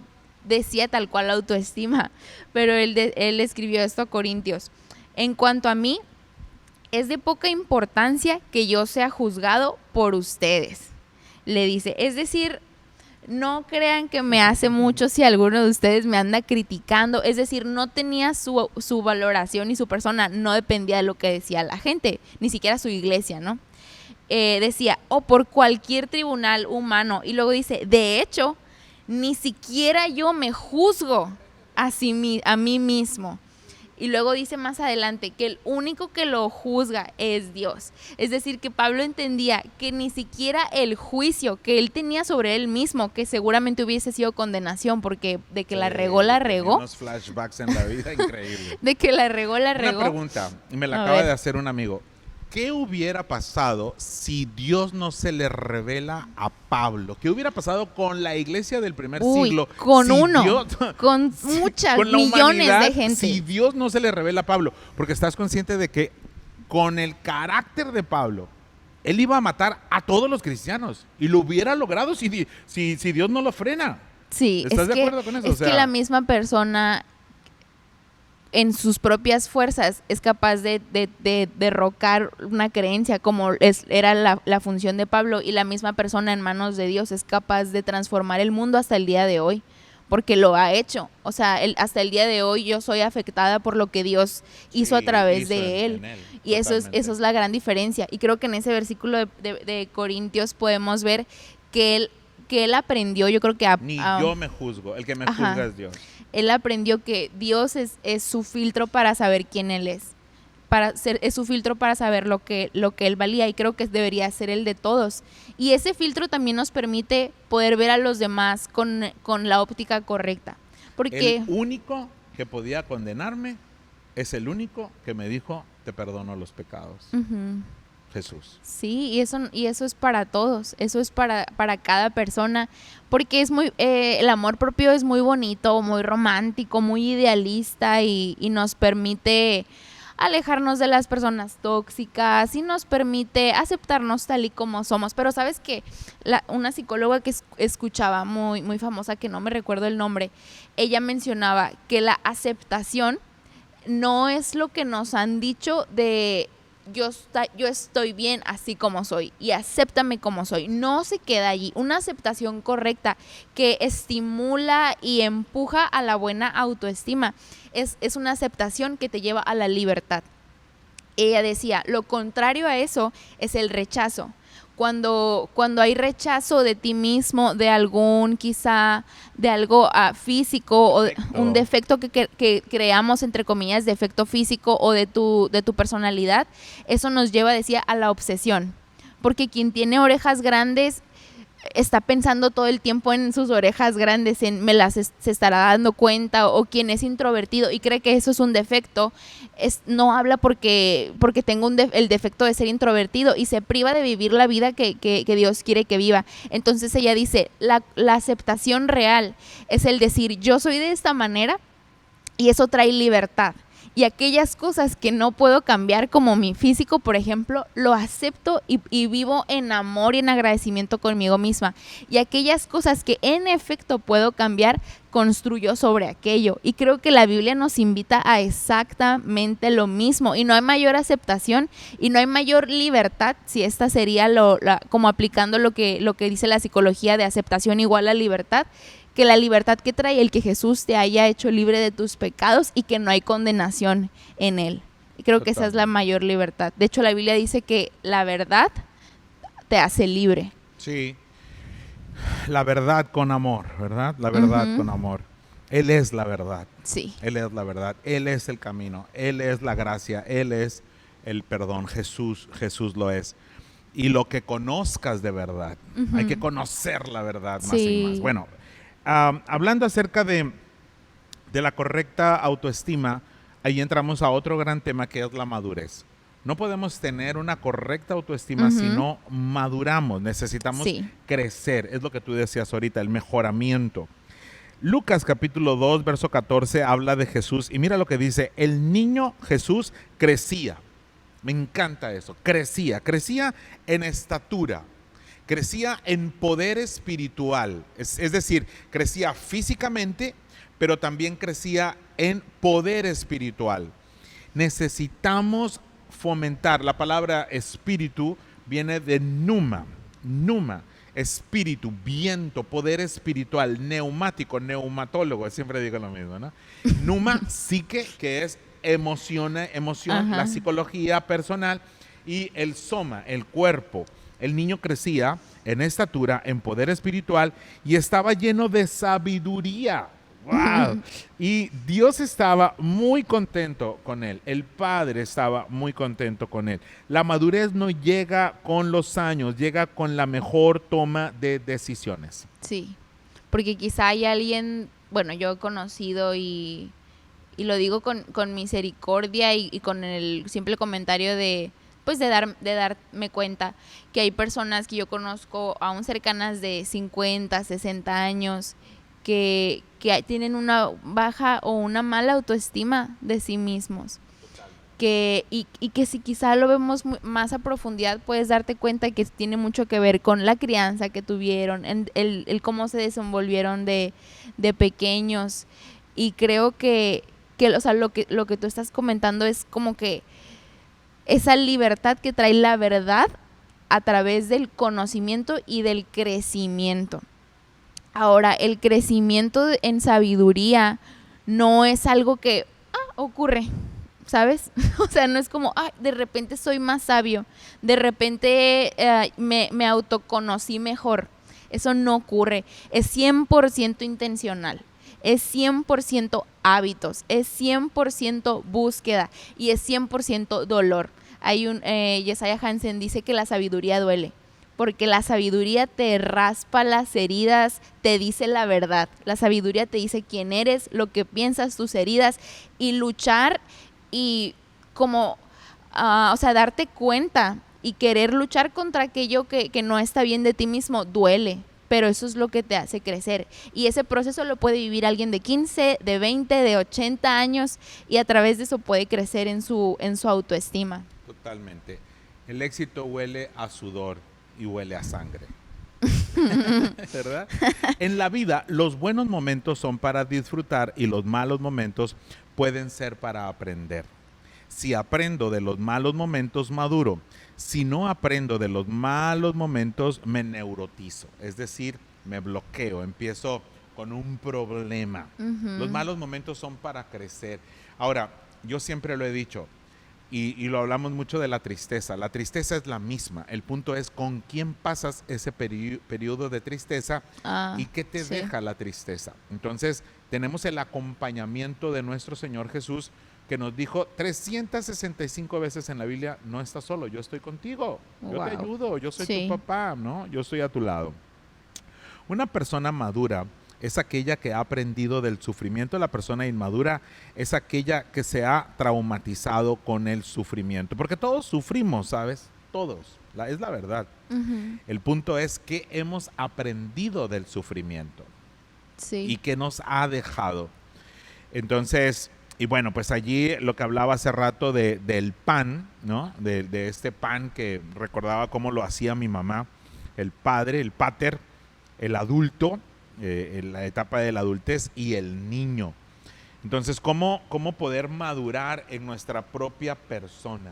decía tal cual autoestima, pero él escribió esto a Corintios. En cuanto a mí, es de poca importancia que yo sea juzgado por ustedes, le dice. Es decir, no crean que me hace mucho si alguno de ustedes me anda criticando. Es decir, no tenía su valoración y su persona no dependía de lo que decía la gente, ni siquiera su iglesia, ¿no? Decía, o por cualquier tribunal humano. Y luego dice, de hecho, ni siquiera yo me juzgo a mí mismo. Y luego dice más adelante que el único que lo juzga es Dios. Es decir, que Pablo entendía que ni siquiera el juicio que él tenía sobre él mismo, que seguramente hubiese sido condenación, porque de que la regó. Unos flashbacks en la vida increíbles. De que la regó. Una pregunta, y me la acaba de hacer un amigo. ¿Qué hubiera pasado si Dios no se le revela a Pablo? ¿Qué hubiera pasado con la iglesia del primer siglo? Con si uno, Dios, con muchas, con millones de gente. Si Dios no se le revela a Pablo, porque estás consciente de que con el carácter de Pablo, él iba a matar a todos los cristianos y lo hubiera logrado si Dios no lo frena. Sí, ¿Estás de acuerdo con eso? Es que la misma persona en sus propias fuerzas es capaz de derrocar una creencia, como era la función de Pablo, y la misma persona en manos de Dios es capaz de transformar el mundo hasta el día de hoy, porque lo ha hecho. O sea, hasta el día de hoy yo soy afectada por lo que Dios hizo a través de él. Y eso es la gran diferencia. Y creo que en ese versículo de Corintios podemos ver que él aprendió, yo creo que yo me juzgo, el que me juzga es Dios. Él aprendió que Dios es su filtro para saber quién él es. Es su filtro para saber lo que él valía, y creo que debería ser el de todos. Y ese filtro también nos permite poder ver a los demás con la óptica correcta. Porque el único que podía condenarme es el único que me dijo, te perdono los pecados. Uh-huh. Jesús. Sí, y eso es para todos, eso es para cada persona, porque el amor propio es muy bonito, muy romántico, muy idealista, y nos permite alejarnos de las personas tóxicas y nos permite aceptarnos tal y como somos. Pero sabes que una psicóloga que escuchaba muy, muy famosa, que no me recuerdo el nombre, ella mencionaba que la aceptación no es lo que nos han dicho de yo estoy bien así como soy y acéptame como soy. No se queda allí. Una aceptación correcta que estimula y empuja a la buena autoestima es una aceptación que te lleva a la libertad. Ella decía, lo contrario a eso es el rechazo. Cuando hay rechazo de ti mismo, de algo físico, o un defecto que creamos, entre comillas, defecto físico, o de tu personalidad, eso nos lleva, decía, a la obsesión. Porque quien tiene orejas grandes está pensando todo el tiempo en sus orejas grandes, se estará dando cuenta, o quien es introvertido y cree que eso es un defecto, no habla porque tengo el defecto de ser introvertido, y se priva de vivir la vida que Dios quiere que viva. Entonces ella dice, la aceptación real es el decir, yo soy de esta manera, y eso trae libertad. Y aquellas cosas que no puedo cambiar, como mi físico, por ejemplo, lo acepto y vivo en amor y en agradecimiento conmigo misma. Y aquellas cosas que en efecto puedo cambiar, construyo sobre aquello. Y creo que la Biblia nos invita a exactamente lo mismo. Y no hay mayor aceptación y no hay mayor libertad, si esta sería como aplicando lo que dice la psicología de aceptación igual a libertad, que la libertad que trae el que Jesús te haya hecho libre de tus pecados y que no hay condenación en él. Y creo que esa es la mayor libertad. De hecho, la Biblia dice que la verdad te hace libre. Sí, la verdad con amor, ¿verdad? La verdad con amor. Él es la verdad. Sí. Él es la verdad. Él es el camino. Él es la gracia. Él es el perdón. Jesús lo es. Y lo que conozcas de verdad. Hay que conocer la verdad más y más. Bueno, hablando acerca de la correcta autoestima, ahí entramos a otro gran tema, que es la madurez. No podemos tener una correcta autoestima si no maduramos. Necesitamos crecer. Es lo que tú decías ahorita, el mejoramiento. Lucas capítulo 2, verso 14 habla de Jesús, y mira lo que dice: el niño Jesús crecía. Me encanta eso. Crecía en estatura. Crecía en poder espiritual, es decir, crecía físicamente, pero también crecía en poder espiritual. Necesitamos fomentar, la palabra espíritu viene de pneuma, espíritu, viento, poder espiritual, neumático, neumatólogo, siempre digo lo mismo, ¿no? Pneuma, psique, que es emoción, la psicología personal, y el soma, el cuerpo. El niño crecía en estatura, en poder espiritual, y estaba lleno de sabiduría. ¡Wow! Y Dios estaba muy contento con él. El Padre estaba muy contento con él. La madurez no llega con los años, llega con la mejor toma de decisiones. Sí, porque quizá hay alguien, bueno, yo he conocido y lo digo con misericordia y con el simple comentario de, pues de darme cuenta que hay personas que yo conozco aún cercanas de 50, 60 años que tienen una baja o una mala autoestima de sí mismos. Y que si quizá lo vemos más a profundidad, puedes darte cuenta que tiene mucho que ver con la crianza que tuvieron, el cómo se desenvolvieron de pequeños. Y creo que o sea, lo que tú estás comentando es como que esa libertad que trae la verdad a través del conocimiento y del crecimiento. Ahora, el crecimiento en sabiduría no es algo que ocurre, ¿sabes? O sea, no es como, de repente soy más sabio, de repente me autoconocí mejor. Eso no ocurre, es 100% intencional. Es 100% hábitos, es 100% búsqueda y es 100% dolor. Hay Jesiah Hansen dice que la sabiduría duele, porque la sabiduría te raspa las heridas, te dice la verdad. La sabiduría te dice quién eres, lo que piensas, tus heridas, y luchar y como, o sea, darte cuenta y querer luchar contra aquello que no está bien de ti mismo duele. Pero eso es lo que te hace crecer. Y ese proceso lo puede vivir alguien de 15, de 20, de 80 años y a través de eso puede crecer en su autoestima. Totalmente. El éxito huele a sudor y huele a sangre. ¿Verdad? En la vida, los buenos momentos son para disfrutar y los malos momentos pueden ser para aprender. Si aprendo de los malos momentos, maduro. Si no aprendo de los malos momentos, me neurotizo. Es decir, me bloqueo, empiezo con un problema. Los malos momentos son para crecer. Ahora, yo siempre lo he dicho, y lo hablamos mucho de la tristeza. La tristeza es la misma. El punto es con quién pasas ese periodo de tristeza y qué te deja la tristeza. Entonces, tenemos el acompañamiento de nuestro Señor Jesús, que nos dijo 365 veces en la Biblia, no estás solo, yo estoy contigo, yo te ayudo, yo soy tu papá, ¿no? Yo estoy a tu lado. Una persona madura es aquella que ha aprendido del sufrimiento. La persona inmadura es aquella que se ha traumatizado con el sufrimiento, porque todos sufrimos, ¿sabes? Todos, es la verdad. El punto es que hemos aprendido del sufrimiento y que nos ha dejado. Entonces, y bueno, pues allí lo que hablaba hace rato del pan, ¿no? De este pan que recordaba cómo lo hacía mi mamá, el padre, el pater, el adulto, en la etapa de la adultez y el niño. Entonces, ¿cómo poder madurar en nuestra propia persona?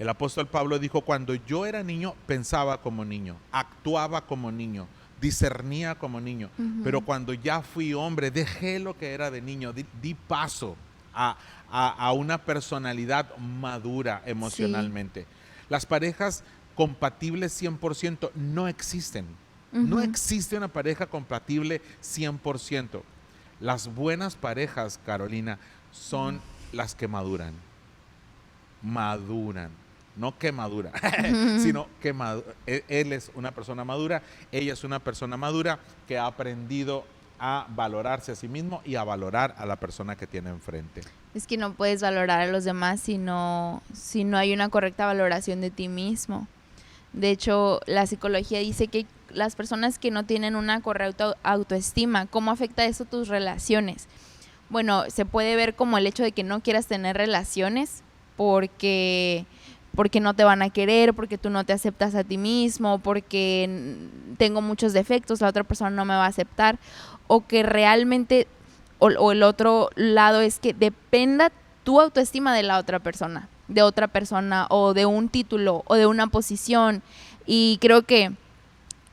El apóstol Pablo dijo, cuando yo era niño, pensaba como niño, actuaba como niño, discernía como niño, pero cuando ya fui hombre, dejé lo que era de niño, di paso a una personalidad madura emocionalmente. Sí. Las parejas compatibles 100% no existen. No existe una pareja compatible 100%. Las buenas parejas, Carolina, son las que maduran. Maduran. No que madura, sino que él es una persona madura, ella es una persona madura que ha aprendido a valorarse a sí mismo y a valorar a la persona que tiene enfrente. Es que no puedes valorar a los demás si no hay una correcta valoración de ti mismo. De hecho, la psicología dice que las personas que no tienen una correcta autoestima, ¿cómo afecta eso tus relaciones? Bueno, se puede ver como el hecho de que no quieras tener relaciones porque no te van a querer, porque tú no te aceptas a ti mismo, porque tengo muchos defectos, la otra persona no me va a aceptar, o que realmente, o el otro lado es que dependa tu autoestima de la otra persona, o de un título, o de una posición. Y creo que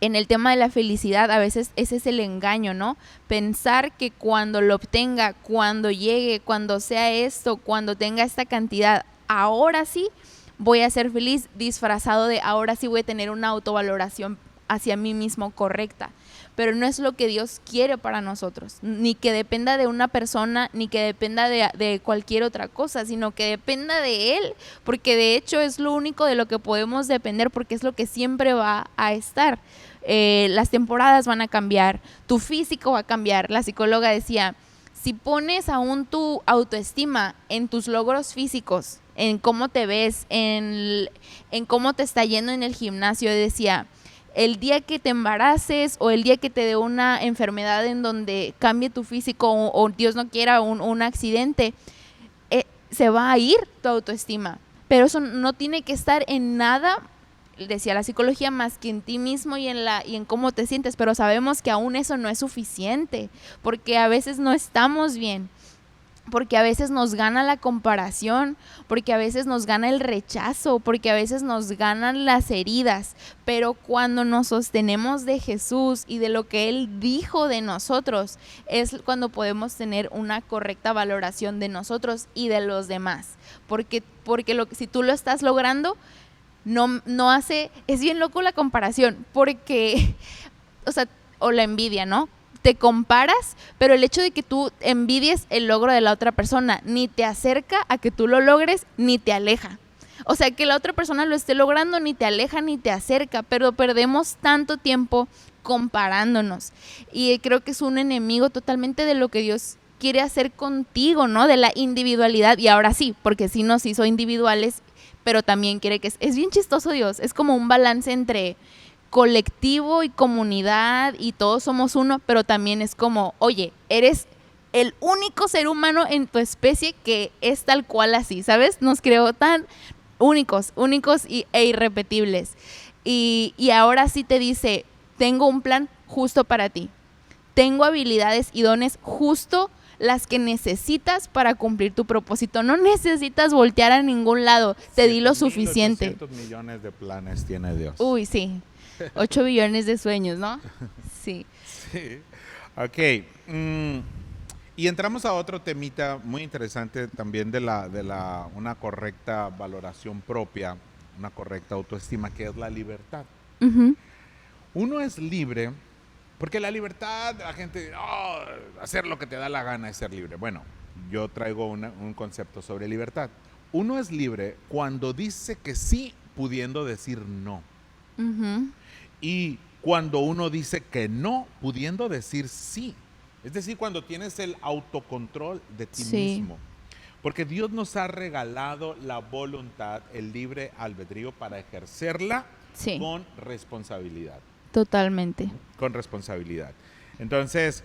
en el tema de la felicidad a veces ese es el engaño, ¿no? Pensar que cuando lo obtenga, cuando llegue, cuando sea esto, cuando tenga esta cantidad, ahora sí voy a ser feliz, disfrazado de ahora sí voy a tener una autovaloración hacia mí mismo correcta. Pero no es lo que Dios quiere para nosotros, ni que dependa de una persona, ni que dependa de cualquier otra cosa, sino que dependa de Él, porque de hecho es lo único de lo que podemos depender, porque es lo que siempre va a estar. Las temporadas van a cambiar, tu físico va a cambiar. La psicóloga decía, si pones aún tu autoestima en tus logros físicos, en cómo te ves, en cómo te está yendo en el gimnasio, decía, el día que te embaraces o el día que te dé una enfermedad en donde cambie tu físico o Dios no quiera un accidente, se va a ir tu autoestima. Pero eso no tiene que estar en nada, decía la psicología, más que en ti mismo y en cómo te sientes. Pero sabemos que aún eso no es suficiente, porque a veces no estamos bien, porque a veces nos gana la comparación, porque a veces nos gana el rechazo, porque a veces nos ganan las heridas. Pero cuando nos sostenemos de Jesús y de lo que Él dijo de nosotros, es cuando podemos tener una correcta valoración de nosotros y de los demás. Porque si tú lo estás logrando, no hace, es bien loco la comparación, porque, o la envidia, ¿no? Te comparas, pero el hecho de que tú envidies el logro de la otra persona ni te acerca a que tú lo logres, ni te aleja. O sea, que la otra persona lo esté logrando ni te aleja ni te acerca, pero perdemos tanto tiempo comparándonos. Y creo que es un enemigo totalmente de lo que Dios quiere hacer contigo, ¿no? De la individualidad. Y ahora sí, porque sí nos hizo individuales, pero también quiere que... Es bien chistoso Dios, es como un balance entre colectivo y comunidad y todos somos uno, pero también es como, oye, eres el único ser humano en tu especie que es tal cual así, ¿sabes? Nos creó tan únicos e irrepetibles. Y ahora sí te dice, tengo un plan justo para ti. Tengo habilidades y dones justo las que necesitas para cumplir tu propósito. No necesitas voltear a ningún lado, te di lo suficiente. 7.800 millones de planes tiene Dios. Uy, sí. 8 billones de sueños, ¿no? Sí. Sí. Ok. Y entramos a otro temita muy interesante también de una correcta valoración propia, una correcta autoestima, que es la libertad. Uh-huh. Uno es libre, porque la libertad, la gente, hacer lo que te da la gana es ser libre. Bueno, yo traigo un concepto sobre libertad. Uno es libre cuando dice que sí, pudiendo decir no. Uh-huh. Y cuando uno dice que no, pudiendo decir sí. Es decir, cuando tienes el autocontrol de ti mismo. Porque Dios nos ha regalado la voluntad, el libre albedrío para ejercerla con responsabilidad. Totalmente. Con responsabilidad. Entonces,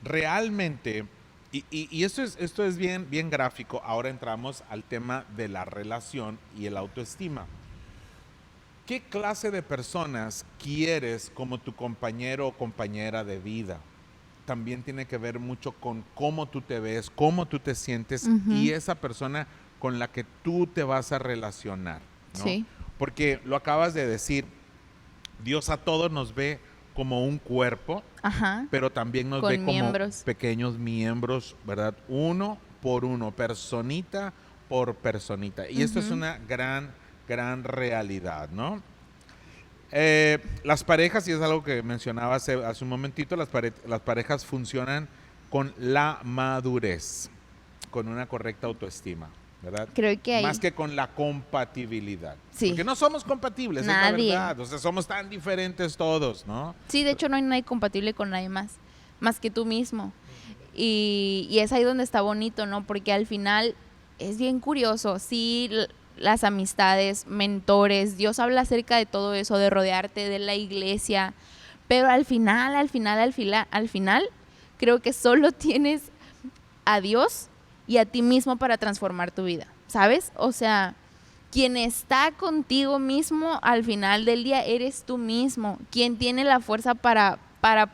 realmente, y esto es bien gráfico. Ahora entramos al tema de la relación y el autoestima. ¿Qué clase de personas quieres como tu compañero o compañera de vida? También tiene que ver mucho con cómo tú te ves, cómo tú te sientes, uh-huh, y esa persona con la que tú te vas a relacionar, ¿no? Sí. Porque lo acabas de decir, Dios a todos nos ve como un cuerpo, ajá, pero también nos ve como pequeños miembros, ¿verdad? Uno por uno, personita por personita. Y esto es una gran realidad, ¿no? Las parejas, y es algo que mencionaba hace un momentito, las parejas funcionan con la madurez, con una correcta autoestima, ¿verdad? Creo que más que con la compatibilidad. Sí. Porque no somos compatibles, nadie. Es la verdad. O sea, somos tan diferentes todos, ¿no? Sí, de hecho no hay nadie compatible con nadie más que tú mismo. Y es ahí donde está bonito, ¿no? Porque al final es bien curioso. Sí, las amistades, mentores, Dios habla acerca de todo eso, de rodearte de la iglesia, pero al final, creo que solo tienes a Dios y a ti mismo para transformar tu vida, ¿sabes? O sea, quien está contigo mismo al final del día eres tú mismo, quien tiene la fuerza para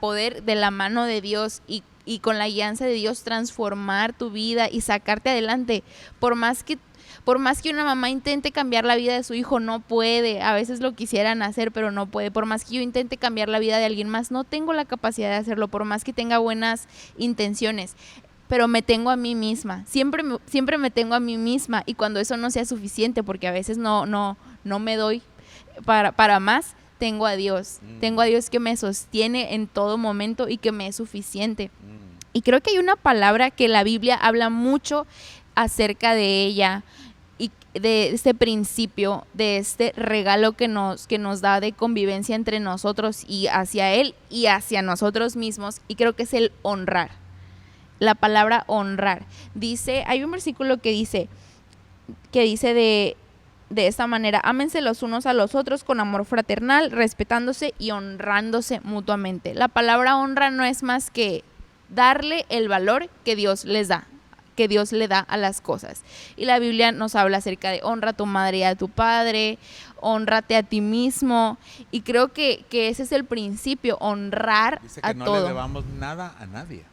poder de la mano de Dios y con la guianza de Dios transformar tu vida y sacarte adelante. Por más que una mamá intente cambiar la vida de su hijo, no puede. A veces lo quisieran hacer, pero no puede. Por más que yo intente cambiar la vida de alguien más, no tengo la capacidad de hacerlo, por más que tenga buenas intenciones. Pero me tengo a mí misma. Siempre me tengo a mí misma. Y cuando eso no sea suficiente, porque a veces no me doy para más, tengo a Dios. Tengo a Dios que me sostiene en todo momento y que me es suficiente. Y creo que hay una palabra que la Biblia habla mucho acerca de ella y de este principio, de este regalo que nos da de convivencia entre nosotros y hacia Él y hacia nosotros mismos, y creo que es el honrar. La palabra honrar. Hay un versículo que dice de esta manera: ámense los unos a los otros con amor fraternal, respetándose y honrándose mutuamente. La palabra honra no es más que darle el valor que Dios les da, que Dios le da a las cosas. Y la Biblia nos habla acerca de honra a tu madre y a tu padre, honrate a ti mismo, y creo que ese es el principio, honrar Dice que a no todo. le debamos nada a nadie.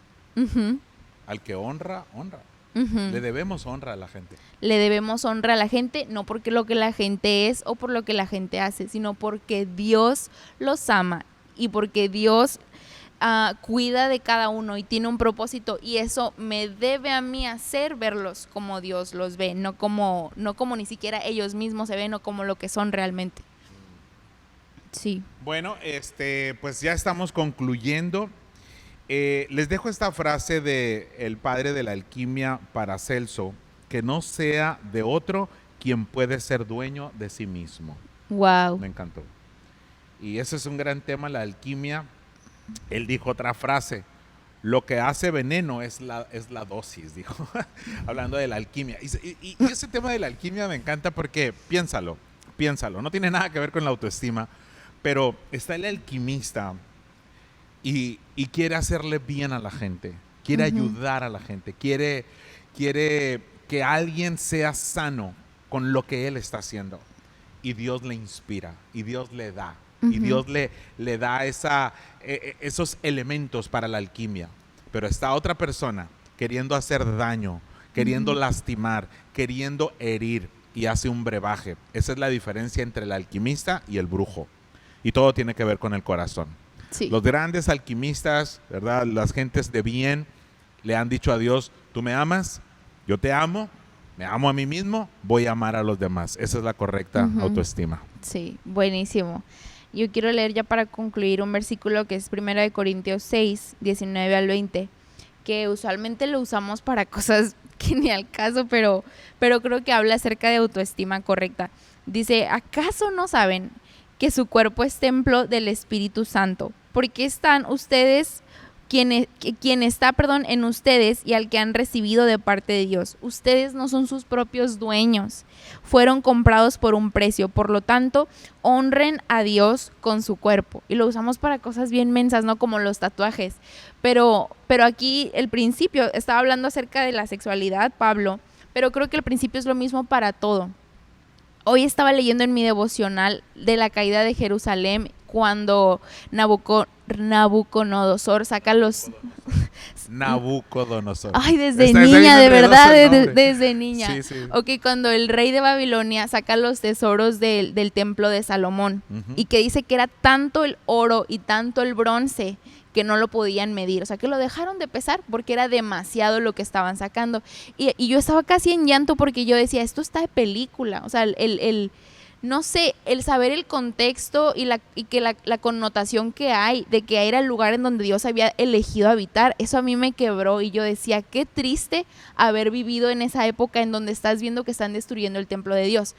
Al que honra, honra. Le debemos honra a la gente. Le debemos honra a la gente, no porque lo que la gente es o por lo que la gente hace, sino porque Dios los ama y porque Dios cuida de cada uno y tiene un propósito, y eso me debe a mí hacer verlos como Dios los ve, no como ni siquiera ellos mismos se ven o como lo que son realmente. Sí. Bueno, pues ya estamos concluyendo. Les dejo esta frase de el padre de la alquimia, Paracelso: que no sea de otro quien puede ser dueño de sí mismo. Wow. Me encantó. Y ese es un gran tema, la alquimia. Él dijo otra frase: lo que hace veneno es la dosis, dijo, hablando de la alquimia. Y ese tema de la alquimia me encanta porque, piénsalo, no tiene nada que ver con la autoestima, pero está el alquimista y quiere hacerle bien a la gente, quiere ayudar a la gente, quiere que alguien sea sano con lo que él está haciendo, y Dios le inspira, y Dios le da. Y Dios le da esos elementos para la alquimia. Pero está otra persona queriendo hacer daño, queriendo lastimar, queriendo herir, y hace un brebaje. Esa es la diferencia entre el alquimista y el brujo. Y todo tiene que ver con el corazón. Sí. Los grandes alquimistas, ¿verdad? Las gentes de bien le han dicho a Dios: tú me amas, yo te amo, me amo a mí mismo, voy a amar a los demás. Esa es la correcta autoestima. Sí, buenísimo. Yo quiero leer ya para concluir un versículo que es 1 Corintios 6, 19 al 20, que usualmente lo usamos para cosas que ni al caso, pero creo que habla acerca de autoestima correcta. Dice: ¿acaso no saben que su cuerpo es templo del Espíritu Santo? ¿Por qué están ustedes, quien está en ustedes y al que han recibido de parte de Dios? Ustedes no son sus propios dueños, fueron comprados por un precio. Por lo tanto, honren a Dios con su cuerpo. Y lo usamos para cosas bien mensas, ¿no? Como los tatuajes. Pero aquí el principio, estaba hablando acerca de la sexualidad, Pablo, pero creo que el principio es lo mismo para todo. Hoy estaba leyendo en mi devocional de la caída de Jerusalén, cuando Nabucodonosor saca los... Nabucodonosor. Ay, desde niña, de verdad, desde niña. Sí, sí. Ok, cuando el rey de Babilonia saca los tesoros del templo de Salomón, y que dice que era tanto el oro y tanto el bronce que no lo podían medir, o sea, que lo dejaron de pesar porque era demasiado lo que estaban sacando. Y yo estaba casi en llanto porque yo decía, esto está de película, o sea, no sé, el saber el contexto y que la connotación que hay de que era el lugar en donde Dios había elegido habitar, eso a mí me quebró, y yo decía, qué triste haber vivido en esa época en donde estás viendo que están destruyendo el templo de Dios.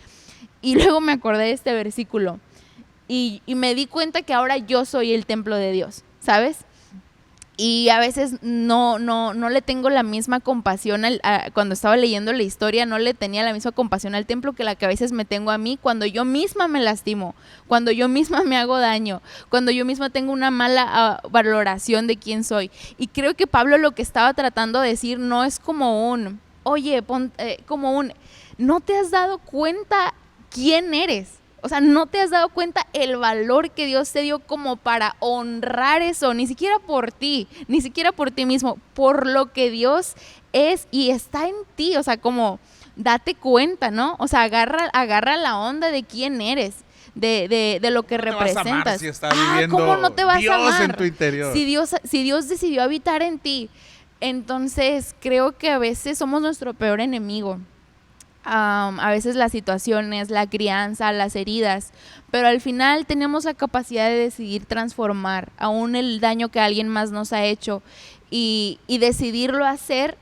Y luego me acordé de este versículo y me di cuenta que ahora yo soy el templo de Dios, ¿sabes? Y a veces no le tengo la misma compasión cuando estaba leyendo la historia, no le tenía la misma compasión al templo que la que a veces me tengo a mí, cuando yo misma me lastimo, cuando yo misma me hago daño, cuando yo misma tengo una mala valoración de quién soy. Y creo que Pablo lo que estaba tratando de decir no es como ¿no te has dado cuenta quién eres? O sea, no te has dado cuenta el valor que Dios te dio como para honrar eso, ni siquiera por ti, ni siquiera por ti mismo, por lo que Dios es y está en ti. O sea, como date cuenta, ¿no? O sea, agarra la onda de quién eres, de lo que representas. Te vas a amar si está viviendo ¿cómo no te vas Dios a amar? En tu interior. Si Dios decidió habitar en ti. Entonces, creo que a veces somos nuestro peor enemigo. a veces las situaciones, la crianza, las heridas, pero al final tenemos la capacidad de decidir transformar aún el daño que alguien más nos ha hecho y decidirlo hacer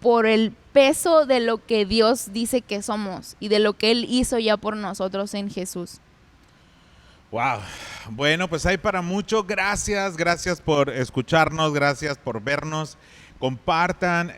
por el peso de lo que Dios dice que somos y de lo que Él hizo ya por nosotros en Jesús. Wow, bueno, pues hay para mucho. Gracias por escucharnos, gracias por vernos. Compartan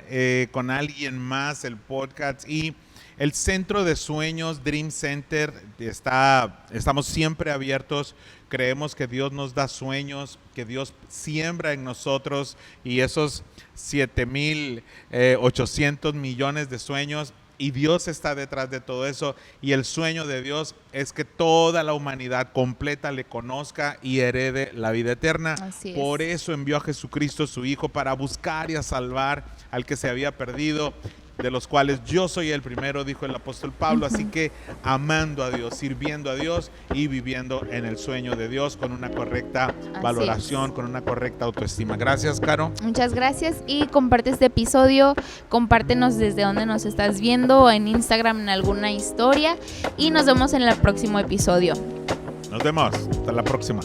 con alguien más el podcast y el Centro de Sueños, Dream Center, estamos siempre abiertos. Creemos que Dios nos da sueños, que Dios siembra en nosotros y esos 7,800 millones de sueños. Y Dios está detrás de todo eso. Y el sueño de Dios es que toda la humanidad completa le conozca y herede la vida eterna. Así es. Por eso envió a Jesucristo, su Hijo, para buscar y a salvar al que se había perdido, de los cuales yo soy el primero, dijo el apóstol Pablo. Así que amando a Dios, sirviendo a Dios y viviendo en el sueño de Dios con una correcta valoración, con una correcta autoestima. Gracias, Caro. Muchas gracias y comparte este episodio, compártenos desde dónde nos estás viendo, en Instagram, en alguna historia, y nos vemos en el próximo episodio. Nos vemos, hasta la próxima.